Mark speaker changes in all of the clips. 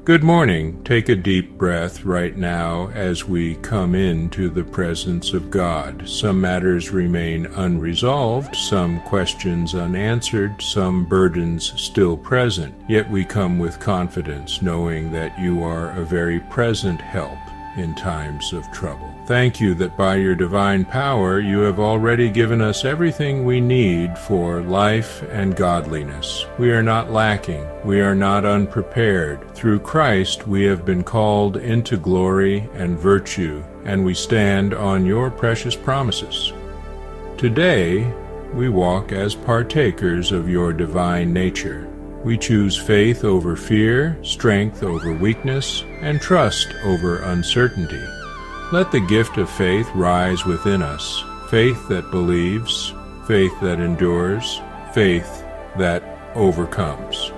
Speaker 1: Good morning. Take a deep breath right now as we come into the presence of God. Some matters remain unresolved, some questions unanswered, some burdens still present. Yet we come with confidence, knowing that you are a very present help in times of trouble. Thank you that by your divine power you have already given us everything we need for life and godliness. We are not lacking. We are not unprepared. Through Christ we have been called into glory and virtue, and we stand on your precious promises. Today we walk as partakers of your divine nature. We choose faith over fear, strength over weakness, and trust over uncertainty. Let the gift of faith rise within us, faith that believes, faith that endures, faith that overcomes.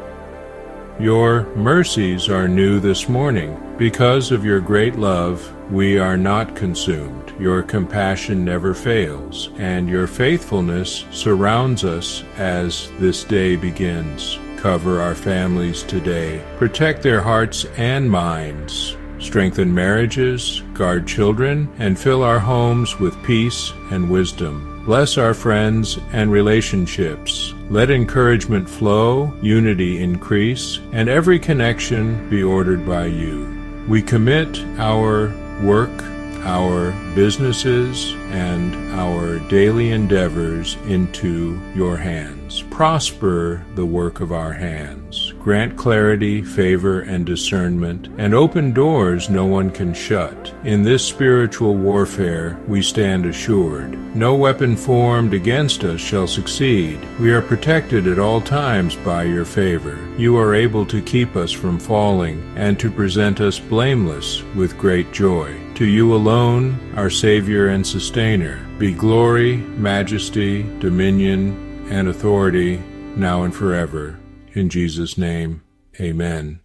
Speaker 1: Your mercies are new this morning. Because of your great love, we are not consumed. Your compassion never fails, and your faithfulness surrounds us as this day begins. Cover our families today. Protect their hearts and minds. Strengthen marriages, guard children, and fill our homes with peace and wisdom. Bless our friends and relationships. Let encouragement flow, unity increase, and every connection be ordered by you. We commit our work, our businesses, and our daily endeavors into your hands. Prosper the work of our hands. Grant clarity, favor, and discernment, and open doors no one can shut. In this spiritual warfare, we stand assured. No weapon formed against us shall succeed. We are protected at all times by your favor. You are able to keep us from falling and to present us blameless with great joy. To you alone, our Savior and Sustainer, be glory, majesty, dominion, and authority, now and forever. In Jesus' name, amen.